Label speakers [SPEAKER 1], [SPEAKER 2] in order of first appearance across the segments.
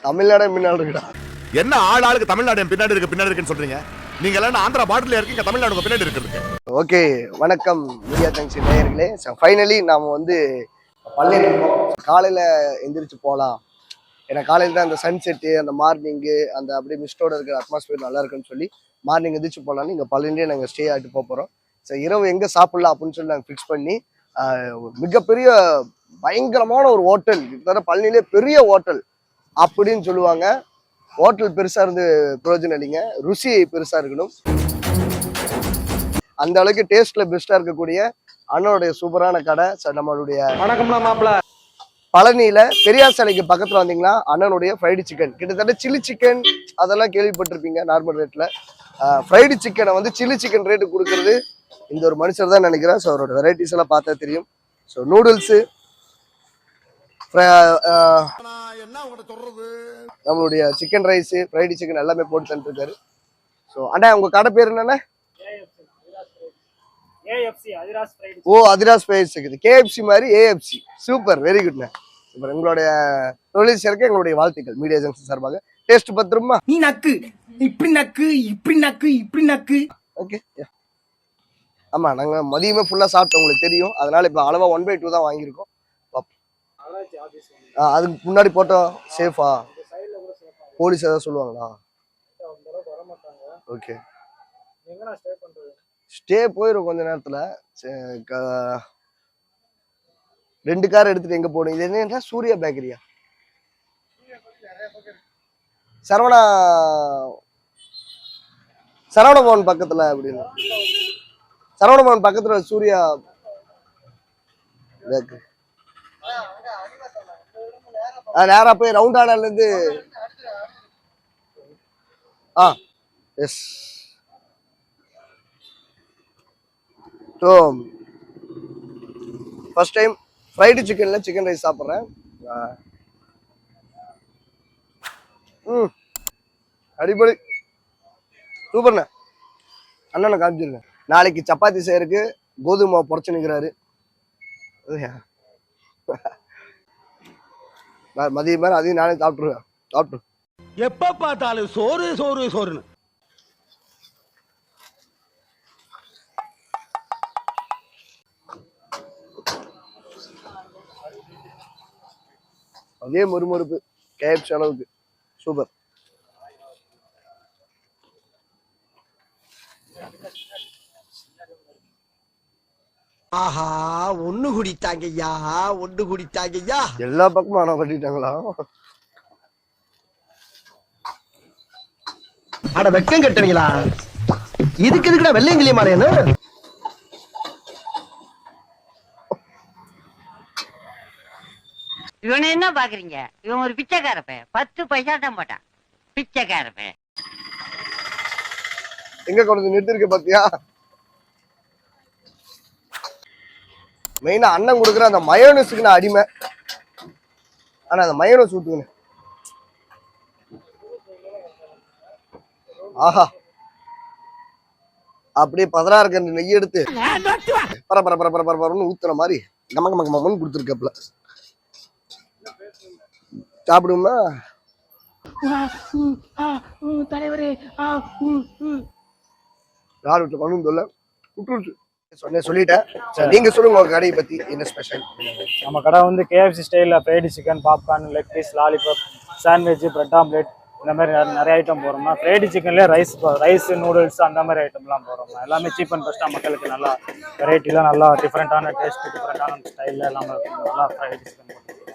[SPEAKER 1] தமிழ்நாடு பின்னாடி இருக்குடா.
[SPEAKER 2] என்ன ஆளுக்கு தமிழ்நாடு பின்னாடி இருக்குன்னு சொல்றீங்க? நீங்க எல்லாம் ஆந்திரா பார்டர்ல இருக்கீங்க, தமிழ்நாடு பின்னாடி இருக்கிறதுக்கு.
[SPEAKER 1] ஓகே, வணக்கம் மீடியா ஜங்ஷன் நேயர்களே. ஃபைனலி நாம வந்து பழனி காலையில எந்திரிச்சு போகலாம். ஏன்னா காலையில் தான் அந்த சன்செட்டு, அந்த மார்னிங்கு, அந்த அப்படியே மிஸ்டோட இருக்கிற அட்மாஸ்பியர் நல்லா இருக்குன்னு சொல்லி மார்னிங் எந்திரிச்சு போகலான்னு இங்கே பழனிலே நாங்கள் ஸ்டே ஆகிட்டு போகிறோம். ஸோ இரவு எங்கே சாப்பிட்லாம் அப்படின்னு சொல்லி நாங்கள் ஃபிக்ஸ் பண்ணி மிகப்பெரிய பயங்கரமான ஒரு ஹோட்டல், கிட்டத்தட்ட பழனிலே பெரிய ஹோட்டல் அப்படின்னு சொல்லுவாங்க. ஹோட்டல் பெருசாக இருந்து பிரயோஜனம் இல்லைங்க, ருசி பெருசாக இருக்கணும். அந்த அளவுக்கு டேஸ்ட்ல பெஸ்ட்டாக இருக்கக்கூடிய அண்ணனுடைய சூப்பரான கடை. ஸோ நம்மளுடைய
[SPEAKER 3] வணக்கம்ல மாப்பிள்ள,
[SPEAKER 1] பழனியில பெரியார் சிலைக்கு பக்கத்துல வந்தீங்கன்னா அண்ணனுடைய ஃப்ரைடு சிக்கன், கிட்டத்தட்ட சில்லி சிக்கன் அதெல்லாம் கேள்விப்பட்டிருப்பீங்க நார்மல் ரேட்ல. ஃப்ரைடு சிக்கனை வந்து சில்லி சிக்கன் ரேட்டு கொடுக்கறது இந்த ஒரு மனுஷர் தான் நினைக்கிறேன். ஸோ அவரோட வெரைட்டிஸ் எல்லாம் பார்த்தா தெரியும். ஸோ நூடுல்ஸு, நம்மளுடைய சிக்கன் ரைஸு, ஃப்ரைடு சிக்கன் எல்லாமே போட்டு தந்துருக்காரு. ஸோ அண்ணா உங்க கடை பேர் என்னண்ணா? ஓ, அதிராஸ் ஃப்ரைட் சிக்கன். கேஎஃப்சி மாதிரி ஏஎஃப்சி. சூப்பர், வெரி குட்ண்ணா. இப்போ உங்களுடைய தொழில் சேர்க்க எங்களுடைய வாழ்த்துக்கள் மீடியா ஜங்ஷன் சார்பாக. டேஸ்ட் பத்திரமா?
[SPEAKER 3] நீ நக்கு இப்படி நக்கு இப்படி நக்கு இப்படி நக்கு.
[SPEAKER 1] ஓகே, ஆமா நாங்க மதியமே ஃபுல்லா சாப்பிட்டோம், உங்களுக்கு தெரியும். அதனால இப்போ அளவா 1/2 தான் வாங்கியிருக்கோம். அதுக்கு முன்னாடி போட்டோம் சேஃபா? போலீஸ் ஏதாவது சொல்லுவாங்களா? ஓகே, ஸ்டே போயிடும் கொஞ்ச நேரத்துல. 2 கார் எடுத்துட்டு எங்க போகணும்? இது என்ன, சூர்யா பேக்கரியா? சரவணபவன் பக்கத்துல அப்படின்னு. சரவணபவன் பக்கத்துல சூர்யா பேக்கரி. நேரா போய் ரவுண்டானால இருந்து yes. So first time fried சிக்கன்ல சிக்கன் ரைஸ் சாப்பிட்றேன். அடிப்படை சூப்பர்ண்ணே. அண்ணனை காமிச்சிருங்க. நாளைக்கு சப்பாத்தி செய்யறதுக்கு கோதுமை புறச்சு நிற்கிறாரு. மதியம் மேலே அதையும் நானே சாப்பிட்டு
[SPEAKER 3] எப்ப பார்த்தாலும் சோறு சோறு சோறுன்னு.
[SPEAKER 1] அதே மொறுமொறுப்பு கேஎஃப்சி அளவுக்கு சூப்பர்.
[SPEAKER 3] ஆஹா, ஒண்ணு குடித்தாங்கய்யா, ஒண்ணு குடித்தாங்கய்யா.
[SPEAKER 1] எல்லா பக்கமும் ஆனா பண்ணிட்டாங்களா?
[SPEAKER 3] அட வெக்கம் கட்டுவீங்களா? இதுக்கு எதுக்குடா வெள்ளையங்கிலிய மாறேன்னு?
[SPEAKER 4] இவனை என்ன பாக்குறீங்க? இவன் ஒரு பிச்சைக்காரப்ப, 10 பைசா தான் போட்டான். பிச்சைக்காரப்ப
[SPEAKER 1] எங்க கொண்டு நிறுத்திருக்க பாத்தியா? மெயினா அண்ணன் கொடுக்குற அந்த மயோனஸுக்கு நான் அடிமை. ஆனா அந்த மயோனஸ் ஊத்துக்கணும். ஆஹா, அப்படியே 16 கண்டு நெய் எடுத்து பரபரன்னு ஊத்துற மாதிரி நமக்கு கொடுத்துருக்கப்பல. சாப்பிடுமா
[SPEAKER 5] தலைவரே?
[SPEAKER 1] யார் வீட்டுல பண்ணு சொல்ல விட்டுருச்சு சொல்லிட்டேன். நீங்க சொல்லுங்க உங்க கடையை பத்தி, என்ன ஸ்பெஷல்?
[SPEAKER 6] நம்ம கடை வந்து கேஎஃப்சி ஸ்டைலில் fried chicken, popcorn, leg piece, lollipop, sandwich, bread omelette, இந்த மாதிரி நிறைய ஐட்டம் போடுறோம்னா. ஃப்ரைடு சிக்கன்லேயே ரைஸ் நூடுல்ஸ் அந்த மாதிரி ஐட்டம்லாம் போடுறோம். எல்லாமே சீப் அண்ட் பெஸ்ட்டாக மக்களுக்கு நல்லா வெரைட்டிலாம் நல்லா டிஃப்ரெண்ட்டான டேஸ்ட், டிஃப்ரெண்ட்டான ஸ்டைலில் எல்லாமே நல்லா ஃப்ரைடு சிக்கன் போட்டுருக்கோம்.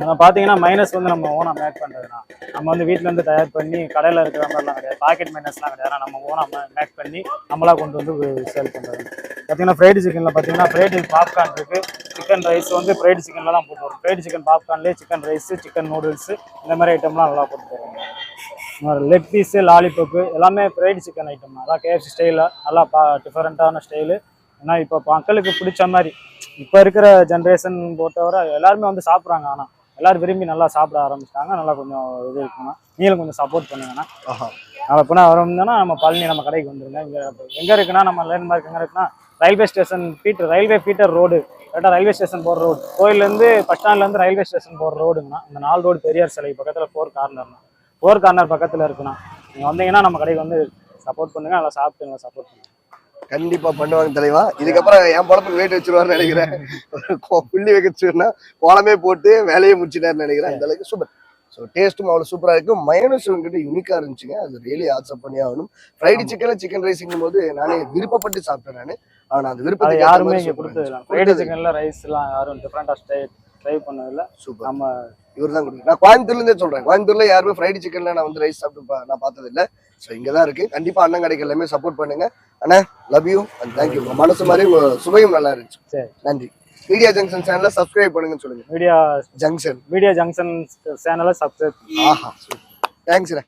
[SPEAKER 6] நம்ம பார்த்தீங்கன்னா மைனஸ் வந்து நம்ம ஓனாக மேக் பண்ணுறதுனா, நம்ம வந்து வீட்டிலேருந்து தயார் பண்ணி கடையில் இருக்கிற மாதிரிலாம் கிடையாது, பாக்கெட் மைனஸ்லாம் கிடையாது. நம்ம ஓனாக மேக் பண்ணி நம்மளாக கொண்டு வந்து சேல் பண்ணுறது. பார்த்தீங்கன்னா ஃப்ரைடு சிக்கனில் பார்த்தீங்கன்னா ஃப்ரைடு பாப்கார்ன் இருக்குது, சிக்கன் ரைஸ் வந்து ஃப்ரைடு சிக்கனில் தான் போட்டு வரும். ஃப்ரைடு சிக்கன் பாப்கார்ன்லேயே சிக்கன் ரைஸு, சிக்கன் நூடுல்ஸு இந்த மாதிரி ஐட்டம்லாம் நல்லா போட்டு தருவாங்க. லெக் பீஸு, லாலிபப்பு எல்லாமே ஃப்ரைடு சிக்கன் ஐட்டம் தான். அதான் கேஎஃப்சி ஸ்டைலில் நல்லா டிஃப்ரெண்ட்டான ஸ்டைலு. ஏன்னா இப்போ மக்களுக்கு பிடிச்ச மாதிரி இப்போ இருக்கிற ஜென்ரேஷன் பொறுத்தவரை எல்லாருமே வந்து சாப்பிட்றாங்க. ஆனால் எல்லாரும் விரும்பி நல்லா சாப்பிட ஆரம்பிச்சிட்டாங்க. நல்லா கொஞ்சம் இது இருக்குன்னா நீங்களும் கொஞ்சம் சப்போர்ட் பண்ணுங்கன்னா. நாளை போனால் வரணும்னா நம்ம பழனி நம்ம கடைக்கு வந்துருங்க. இங்கே எங்கே இருக்குன்னா நம்ம லேண்ட்மார்க் எங்கே இருக்குன்னா ரயில்வே ஸ்டேஷன் ரயில்வே ஃபீட்டர் ரோடு கரெக்டாக ரயில்வே ஸ்டேஷன் போகிற ரோடு, கோயிலேருந்து பஸ் ஸ்டாண்ட்லேருந்து ரயில்வே ஸ்டேஷன் போகிற ரோடுங்கண்ணா. இந்த 4 ரோடு பெரியார் சிலை பக்கத்தில் 4 கார்னர்ண்ணா. 4 கார்னர் பக்கத்தில் இருக்குண்ணா. நீங்கள் வந்தீங்கன்னா நம்ம கடைக்கு வந்து சப்போர்ட் பண்ணுங்க, நல்லா சாப்பிட்டு நல்லா சப்போர்ட் பண்ணுங்க.
[SPEAKER 1] கண்டிப்பா பண்ணுவாங்க தலைவா. இதுக்கப்புறம் என் பழப்புக்கு வெயிட் வச்சிருவாருன்னு நினைக்கிறேன். புள்ளி வைக்கச்சுன்னா கோலமே போட்டு வேலையை முடிச்சிட்டாருன்னு நினைக்கிறேன். அந்த அளவுக்கு சூப்பர். ஸோ டேஸ்ட்டும் அவ்வளோ சூப்பராக இருக்கும். மயோனஸ் கிட்ட யூனிக்காக இருந்துச்சுங்க. அது ரியலி ஆக்செப்ட் பண்ணி ஆகணும். ஃப்ரைடு சிக்கன் சிக்கன் ரைஸுங்கும் போது நானே விருப்பப்பட்டு சாப்பிட்டேன். ஆனால் அந்த விருப்பத்தை
[SPEAKER 6] யாருமே இங்கே கொடுத்ததில்ல. ஃப்ரைடு சிக்கன்ல ரைஸ்லாம் யாரும் டிஃப்ரெண்டாக ட்ரை பண்ணதில்லை.
[SPEAKER 1] சூப்பர்.
[SPEAKER 6] நம்ம
[SPEAKER 1] இவர் தான் கொடுக்குறேன். நான் கோயம்புத்தூர்லேருந்தே சொல்கிறேன். கோயம்புத்தூர்ல யாருமே ஃப்ரைடு சிக்கன்ல நான் வந்து ரைஸ் சாப்பிட்டு நான் பார்த்ததில்லை. ஸோ இங்கே தான் இருக்கு. கண்டிப்பாக அண்ணன் கடைக்கு எல்லாமே சப்போர்ட் பண்ணுங்க. அண்ணா லவ் யூ அண்ட் தேங்க்யூ. உங்கள் மனசு மாதிரி உங்கள் சுவையும் நல்லா இருந்துச்சு.
[SPEAKER 6] சரி,
[SPEAKER 1] நன்றி. மீடியா ஜங்ஷன் சேனலை சப்ஸ்கிரைப் பண்ணுங்கன்னு சொல்லுங்க.
[SPEAKER 6] மீடியா
[SPEAKER 1] ஜங்ஷன்
[SPEAKER 6] ஜங்ஷன் சேனலை சப்ஸ்கிரைப்.
[SPEAKER 1] ஆஹா, தேங்க்ஸ்ண்ணே.